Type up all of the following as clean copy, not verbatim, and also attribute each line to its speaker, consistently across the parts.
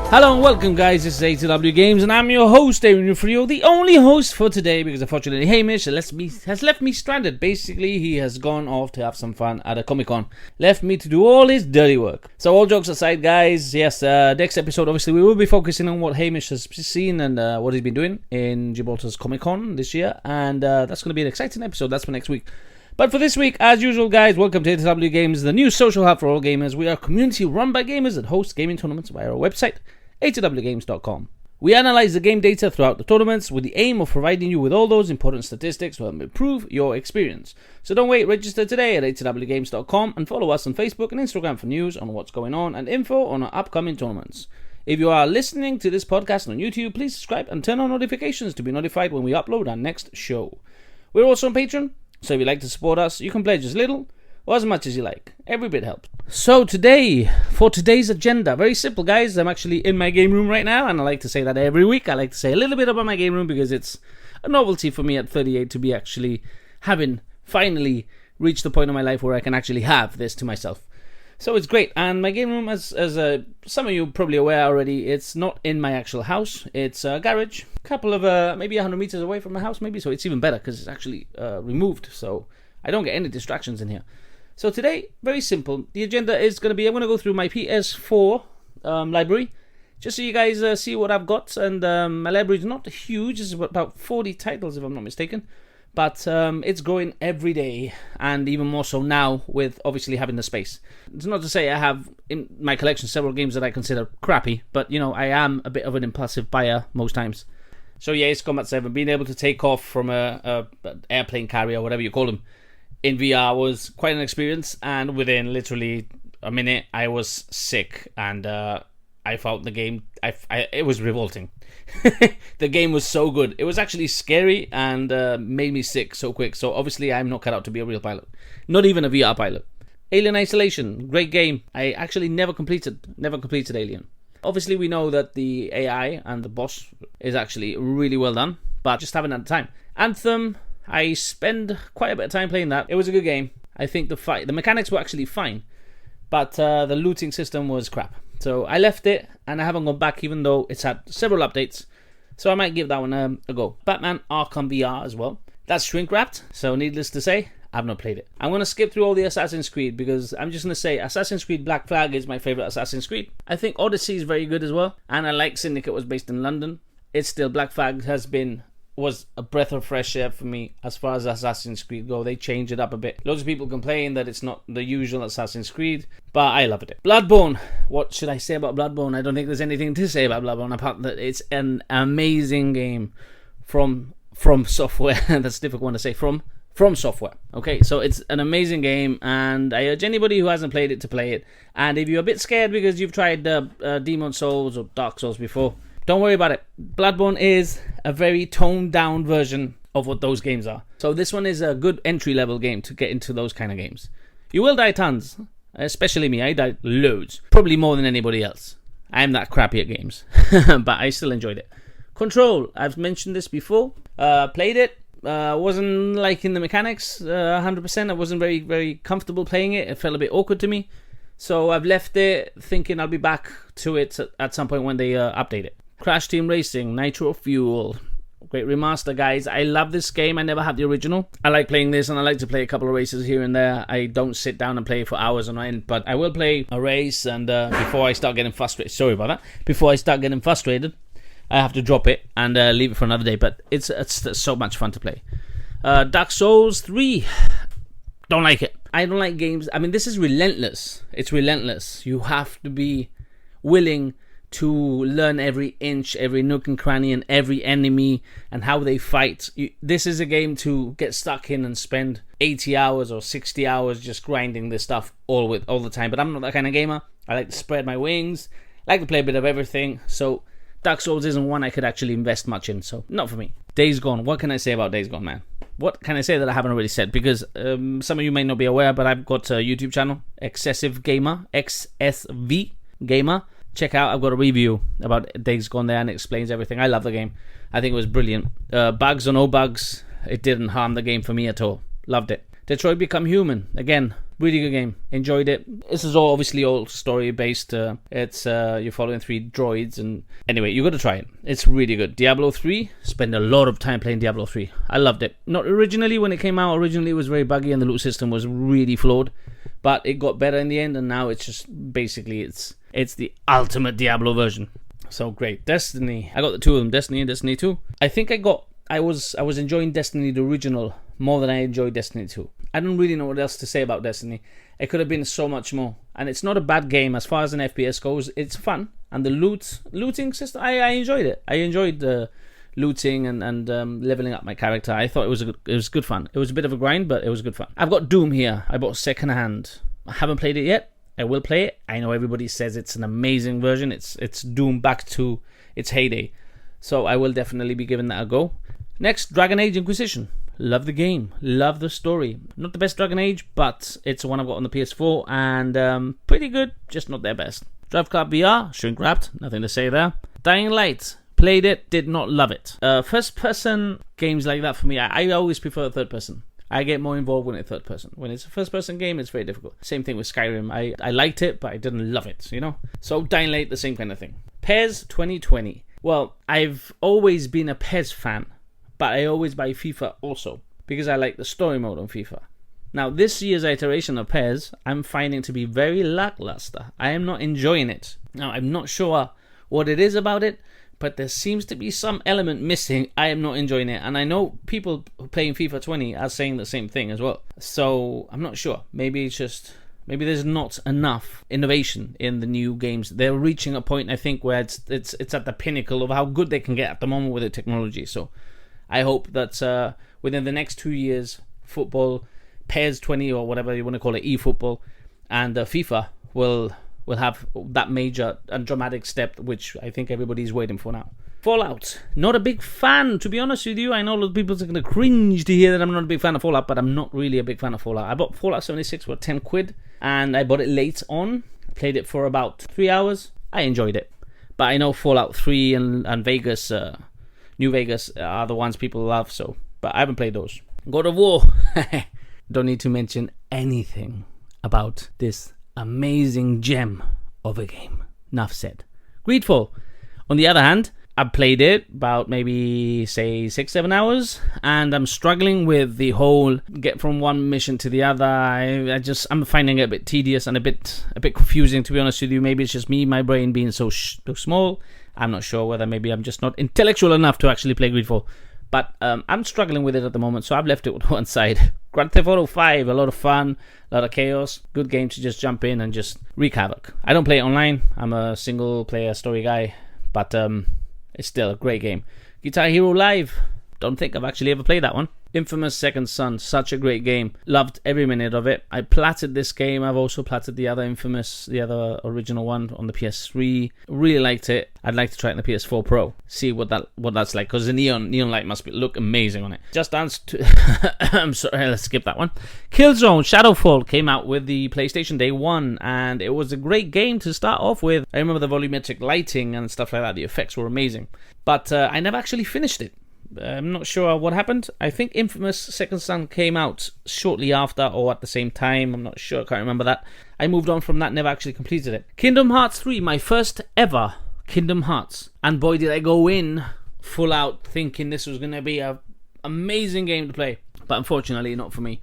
Speaker 1: Hello and welcome, guys. This is ATW Games, and I'm your host, Aaron Frio, the only host for today, because unfortunately Hamish has left me stranded. Basically, he has gone off to have some fun at a Comic-Con. Left me to do all his dirty work. So all jokes aside, guys, yes, next episode, obviously, we will be focusing on what Hamish has seen and what he's been doing in Gibraltar's Comic-Con this year, and that's going to be an exciting episode. That's for next week. But for this week, as usual, guys, welcome to ATW Games, the new social hub for all gamers. We are a community run by gamers that host gaming tournaments via our website, atwgames.com. We analyze the game data throughout the tournaments with the aim of providing you with all those important statistics to help improve your experience. So don't wait, register today at atwgames.com and follow us on Facebook and Instagram for news on what's going on and info on our upcoming tournaments. If you are listening to this podcast on YouTube, please subscribe and turn on notifications to be notified when we upload our next show. We're also on Patreon, so if you'd like to support us, you can pledge as little or as much as you like. Every bit helps. So today, for today's agenda, very simple, guys. I'm actually in my game room right now, and I like to say that every week. I like to say a little bit about my game room because it's a novelty for me at 38 to be actually having finally reached the point in my life where I can actually have this to myself. So it's great. And my game room, as some of you are probably aware already, it's not in my actual house. It's a garage, a couple of maybe 100 meters away from my house, maybe. So it's even better because it's actually removed. So I don't get any distractions in here. So today, very simple. The agenda is going to be, I'm going to go through my PS4 library, just so you guys see what I've got. And my library is not huge. It's about 40 titles, if I'm not mistaken. But it's growing every day, and even more so now with obviously having the space. It's not to say I have in my collection several games that I consider crappy, but you know, I am a bit of an impulsive buyer most times. So yeah, it's Combat 7. Being able to take off from a airplane carrier, whatever you call them, in VR was quite an experience, and within literally a minute I was sick, and I felt the game, it was revolting. The game was so good. It was actually scary and made me sick so quick. So obviously I'm not cut out to be a real pilot. Not even a VR pilot. Alien Isolation, great game. I actually never completed Alien. Obviously we know that the AI and the boss is actually really well done, but just haven't had the time. Anthem, I spend quite a bit of time playing that. It was a good game. I think the mechanics were actually fine, but the looting system was crap. So I left it, and I haven't gone back, even though it's had several updates. So I might give that one a go. Batman Arkham VR as well. That's shrink wrapped, so needless to say, I've not played it. I'm going to skip through all the Assassin's Creed, because I'm just going to say Assassin's Creed Black Flag is my favourite Assassin's Creed. I think Odyssey is very good as well, and I like Syndicate was based in London. It's still, Black Flag was a breath of fresh air for me as far as Assassin's Creed go. They changed it up a bit. Loads of people complain that it's not the usual Assassin's Creed, but I loved it. Bloodborne. What should I say about Bloodborne? I don't think there's anything to say about Bloodborne apart that it's an amazing game from software. That's a difficult one to say. From software. Okay, so it's an amazing game, and I urge anybody who hasn't played it to play it. And if you're a bit scared because you've tried Demon Souls or Dark Souls before, don't worry about it. Bloodborne is a very toned down version of what those games are. So this one is a good entry level game to get into those kind of games. You will die tons, especially me. I died loads, probably more than anybody else. I'm that crappy at games, but I still enjoyed it. Control, I've mentioned this before. Played it. Wasn't liking the mechanics 100%. I wasn't very, very comfortable playing it. It felt a bit awkward to me. So I've left it thinking I'll be back to it at some point when they update it. Crash Team Racing, Nitro Fuel. Great remaster, guys. I love this game. I never had the original. I like playing this, and I like to play a couple of races here and there. I don't sit down and play for hours on end, but I will play a race, and before I start getting frustrated, sorry about that, before I start getting frustrated, I have to drop it and leave it for another day, but it's so much fun to play. Dark Souls 3. Don't like it. I don't like games. I mean, this is relentless. It's relentless. You have to be willing to learn every inch, every nook and cranny, and every enemy and how they fight. This is a game to get stuck in and spend 80 hours or 60 hours just grinding this stuff all the time. But I'm not that kind of gamer. I like to spread my wings. I like to play a bit of everything. So Dark Souls isn't one I could actually invest much in. So not for me. Days Gone. What can I say about Days Gone, man? What can I say that I haven't already said? Because some of you may not be aware, but I've got a YouTube channel, Excessive Gamer, XSV Gamer. Check out, I've got a review about Days Gone there, and it explains everything. I love the game. I think it was brilliant. Bugs or no bugs, it didn't harm the game for me at all. Loved it. Detroit Become Human. Again, really good game. Enjoyed it. This is all obviously all story based. It's you're following 3 droids, and anyway, you got to try it. It's really good. Diablo 3. Spend a lot of time playing Diablo 3. I loved it. Not originally when it came out. Originally it was very buggy and the loot system was really flawed, but it got better in the end, and now it's just basically it's the ultimate Diablo version. So great. Destiny. I got the 2 of them, Destiny and Destiny 2. I think I was enjoying Destiny the original more than I enjoyed Destiny 2. I don't really know what else to say about Destiny. It could have been so much more. And it's not a bad game as far as an FPS goes. It's fun. And the looting system, I enjoyed it. I enjoyed the looting and leveling up my character. I thought it was good fun. It was a bit of a grind, but it was good fun. I've got Doom here. I bought secondhand. I haven't played it yet. I will play it. I know everybody says it's an amazing version. It's Doom back to its heyday. So I will definitely be giving that a go. Next, Dragon Age Inquisition. Love the game. Love the story. Not the best Dragon Age, but it's one I've got on the PS4 and pretty good, just not their best. Drive Club VR, shrink wrapped, nothing to say there. Dying Light, played it, did not love it. First person games like that for me, I always prefer third person. I get more involved when it's third person. When it's a first person game, it's very difficult. Same thing with Skyrim. I liked it, but I didn't love it, you know? So Dying Light, the same kind of thing. PES 2020. Well, I've always been a PES fan, but I always buy FIFA also, because I like the story mode on FIFA. Now, this year's iteration of PES, I'm finding to be very lackluster. I am not enjoying it. Now, I'm not sure what it is about it, but there seems to be some element missing. I am not enjoying it. And I know people playing FIFA 20 are saying the same thing as well. So, I'm not sure. Maybe there's not enough innovation in the new games. They're reaching a point, I think, where it's at the pinnacle of how good they can get at the moment with the technology. So, I hope that within the next 2 years, football, PES 20 or whatever you want to call it, eFootball, and FIFA will have that major and dramatic step, which I think everybody's waiting for now. Fallout. Not a big fan, to be honest with you. I know a lot of people are going to cringe to hear that I'm not a big fan of Fallout, but I'm not really a big fan of Fallout. I bought Fallout 76 for 10 quid, and I bought it late on. Played it for about 3 hours. I enjoyed it. But I know Fallout 3 and Vegas, New Vegas are the ones people love, so. But I haven't played those. God of War. Don't need to mention anything about this amazing gem of a game. Enough said. Greedfall. On the other hand, I played it about maybe, say, 6-7 hours, and I'm struggling with the whole get from one mission to the other. I'm finding it a bit tedious and a bit confusing, to be honest with you. Maybe it's just me, my brain being so small. I'm not sure whether maybe I'm just not intellectual enough to actually play Greedfall. But I'm struggling with it at the moment, so I've left it to one side. Grand Theft Auto 5, a lot of fun, a lot of chaos. Good game to just jump in and just wreak havoc. I don't play it online. I'm a single-player story guy, but it's still a great game. Guitar Hero Live. Don't think I've actually ever played that one. Infamous Second Son, such a great game. Loved every minute of it. I platted this game. I've also platted the other the original one on the PS3. Really liked it. I'd like to try it on the PS4 Pro. See what that's like, because the neon light must look amazing on it. Just Dance to... I'm sorry, let's skip that one. Killzone Shadowfall came out with the PlayStation Day 1, and it was a great game to start off with. I remember the volumetric lighting and stuff like that. The effects were amazing. But I never actually finished it. I'm not sure what happened. I think Infamous Second Son came out shortly after or at the same time. I'm not sure. I can't remember that. I moved on from that, never actually completed it. Kingdom Hearts 3, my first ever Kingdom Hearts. And boy, did I go in full out thinking this was going to be an amazing game to play. But unfortunately, not for me.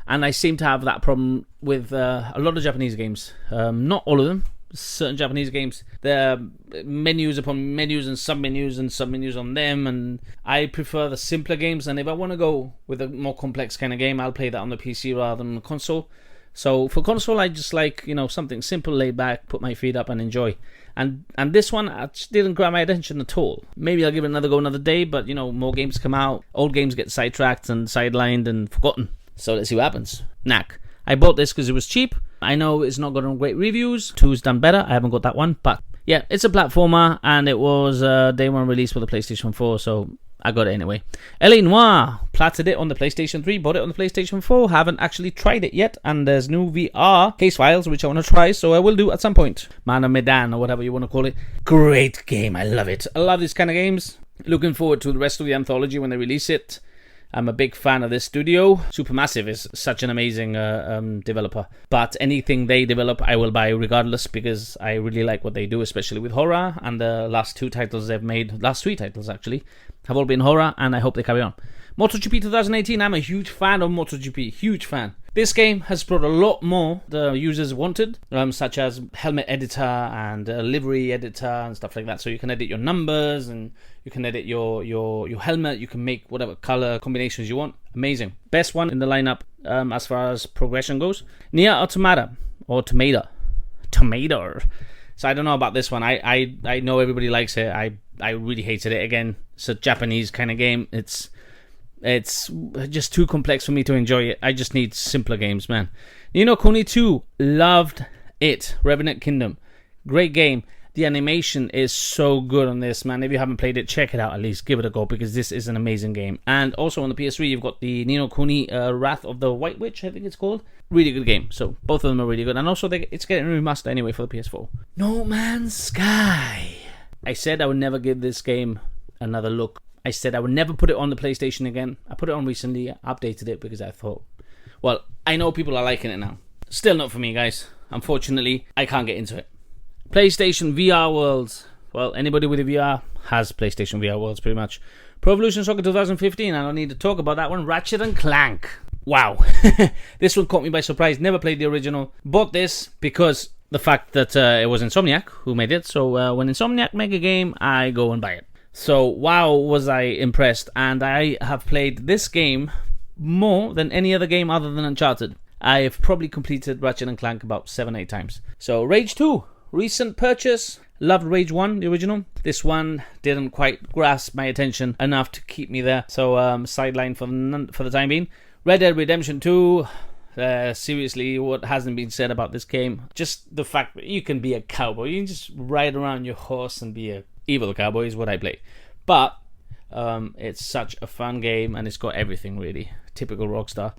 Speaker 1: And I seem to have that problem with a lot of Japanese games. Not all of them. Certain Japanese games, there are menus upon menus and sub-menus on them, and I prefer the simpler games. And if I want to go with a more complex kind of game, I'll play that on the PC rather than the console. So for console, I just like, something simple, laid back, put my feet up and enjoy. And this one just didn't grab my attention at all. Maybe I'll give it another go another day, but more games come out, old games get sidetracked and sidelined and forgotten. So let's see what happens. Knack. I bought this because it was cheap. I know it's not gotten great reviews. 2's done better. I haven't got that one. But yeah, it's a platformer, and it was day one release for the PlayStation 4, so I got it anyway. L.A. Noire. Platted it on the PlayStation 3, bought it on the PlayStation 4. Haven't actually tried it yet, and there's new VR case files, which I want to try, so I will do at some point. Man of Medan, or whatever you want to call it. Great game. I love it. I love these kind of games. Looking forward to the rest of the anthology when they release it. I'm a big fan of this studio. Supermassive is such an amazing developer. But anything they develop, I will buy regardless, because I really like what they do, especially with horror. And the last 2 titles they've made, last 3 titles actually, have all been horror, and I hope they carry on. MotoGP 2018, I'm a huge fan of MotoGP, huge fan. This game has brought a lot more the users wanted, such as helmet editor and livery editor and stuff like that. So you can edit your numbers and you can edit your helmet. You can make whatever color combinations you want. Amazing. Best one in the lineup as far as progression goes. Nier Automata, or Tomato. So I don't know about this one. I know everybody likes it. I really hated it. Again, it's a Japanese kind of game. It's just too complex for me to enjoy it. I just need simpler games, man. Ni no Kuni 2, loved it. Revenant Kingdom, great game. The animation is so good on this, man. If you haven't played it, check it out at least. Give it a go, because this is an amazing game. And also on the PS3, you've got the Ni no Kuni Wrath of the White Witch, I think it's called. Really good game. So both of them are really good. And also it's getting remastered anyway for the PS4. No Man's Sky. I said I would never give this game another look. I said I would never put it on the PlayStation again. I put it on recently, updated it because I thought, well, I know people are liking it now. Still not for me, guys. Unfortunately, I can't get into it. PlayStation VR Worlds. Well, anybody with a VR has PlayStation VR Worlds, pretty much. Pro Evolution Soccer 2015, I don't need to talk about that one. Ratchet and Clank. Wow. This one caught me by surprise. Never played the original. Bought this because the fact that it was Insomniac who made it. So when Insomniac make a game, I go and buy it. So, wow, was I impressed. And I have played this game more than any other game other than Uncharted. I've probably completed Ratchet and Clank about 7-8 times. So, Rage 2, recent purchase. Loved Rage 1, the original. This one didn't quite grasp my attention enough to keep me there. So, sideline for the time being. Red Dead Redemption 2. Seriously, what hasn't been said about this game? Just the fact that you can be a cowboy. You can just ride around your horse and be a evil cowboy is what I play. But it's such a fun game, and it's got everything really. Typical Rockstar.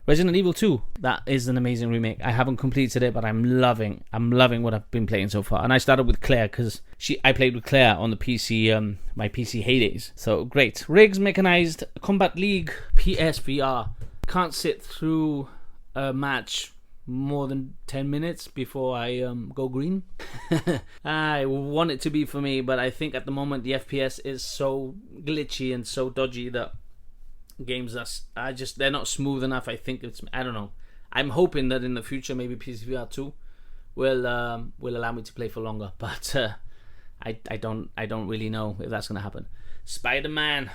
Speaker 1: Resident Evil 2, that is an amazing remake. I haven't completed it, but I'm loving what I've been playing so far. And I started with Claire because I played with Claire on the PC, my PC heydays. So great. Riggs Mechanized Combat League PSVR. Can't sit through a match more than 10 minutes before I go green. I want it to be for me, but I think at the moment the FPS is so glitchy and so dodgy that games are just, they're not smooth enough. I think I don't know. I'm hoping that in the future maybe PSVR 2 will allow me to play for longer, but I don't really know if that's gonna happen. Spider-Man,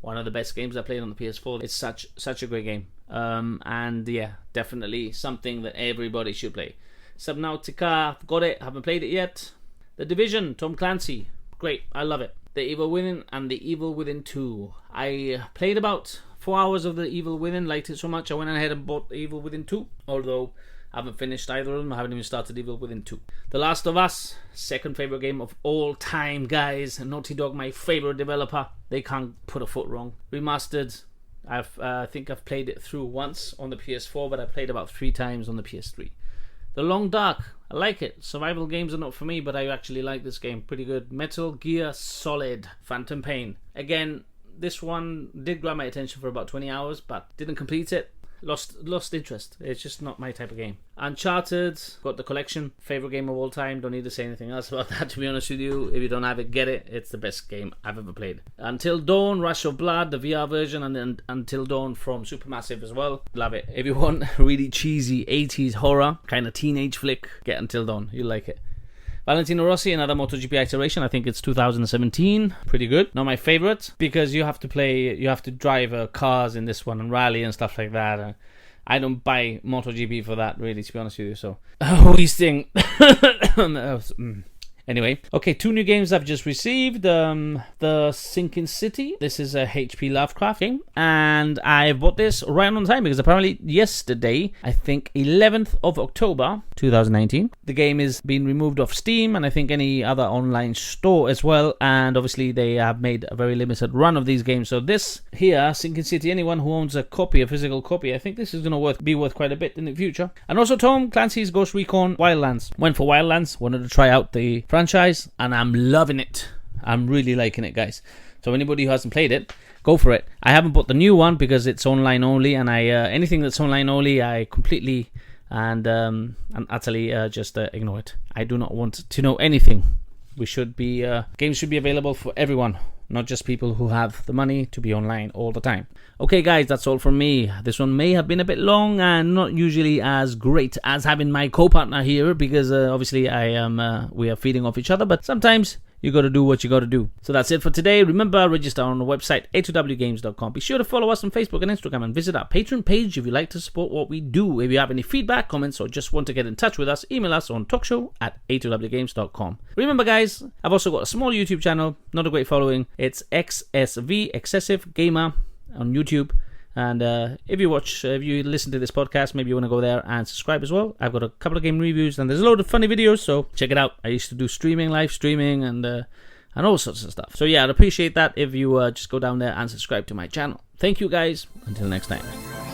Speaker 1: one of the best games I played on the PS4. It's such a great game. And yeah, definitely something that everybody should play. Subnautica, I've got it, haven't played it yet. The Division, Tom Clancy, great, I love it. The Evil Within and The Evil Within 2. I played about 4 hours of The Evil Within, liked it so much I went ahead and bought The Evil Within 2, although I haven't finished either of them. I haven't even started Evil Within 2. The Last of Us, second favorite game of all time, guys. Naughty Dog, my favorite developer. They can't put a foot wrong. Remastered. I think I've played it through once on the PS4, but I played about 3 times on the PS3. The Long Dark, I like it. Survival games are not for me, but I actually like this game. Pretty good. Metal Gear Solid, Phantom Pain. Again, this one did grab my attention for about 20 hours, but didn't complete it. Lost interest. It's just not my type of game. Uncharted, got the collection. Favorite game of all time. Don't need to say anything else about that, to be honest with you. If you don't have it, get it. It's the best game I've ever played. Until Dawn, Rush of Blood, the VR version, and then Until Dawn from Supermassive as well. Love it. If you want really cheesy 80s horror, kind of teenage flick, get Until Dawn. You'll like it. Valentino Rossi, another MotoGP iteration. I think it's 2017. Pretty good. Not my favorite, because you have to drive cars in this one and rally and stuff like that. I don't buy MotoGP for that, really, to be honest with you. So, wasting. Anyway, okay, 2 new games I've just received. The Sinking City. This is a HP Lovecraft game, and I bought this right on time because apparently yesterday, I think 11th of October 2019, the game is being removed off Steam and I think any other online store as well. And obviously they have made a very limited run of these games. So this here, Sinking City, anyone who owns a physical copy, I think this is going to be worth quite a bit in the future. And also Tom Clancy's Ghost Recon Wildlands. Went for Wildlands, wanted to try out the franchise, and I'm loving it. I'm really liking it, guys. So anybody who hasn't played it, go for it. I haven't bought the new one because it's online only, and I anything that's online only, I completely and utterly just ignore it. I do not want to know anything. Games should be available for everyone, not just people who have the money to be online all the time. Okay, guys, that's all from me. This one may have been a bit long and not usually as great as having my co-partner here, because obviously we are feeding off each other, but sometimes you got to do what you got to do. So that's it for today. Remember, register on the website a2wgames.com. Be sure to follow us on Facebook and Instagram, and visit our Patreon page if you'd like to support what we do. If you have any feedback, comments, or just want to get in touch with us, email us on talkshow@a2wgames.com. Remember, guys, I've also got a small YouTube channel, not a great following. It's XSV, Excessive Gamer, on YouTube. And if you listen to this podcast, maybe you want to go there and subscribe as well. I've got a couple of game reviews, and there's a load of funny videos, so check it out. I used to do live streaming, and all sorts of stuff. So yeah, I'd appreciate that if you just go down there and subscribe to my channel. Thank you, guys. Until next time.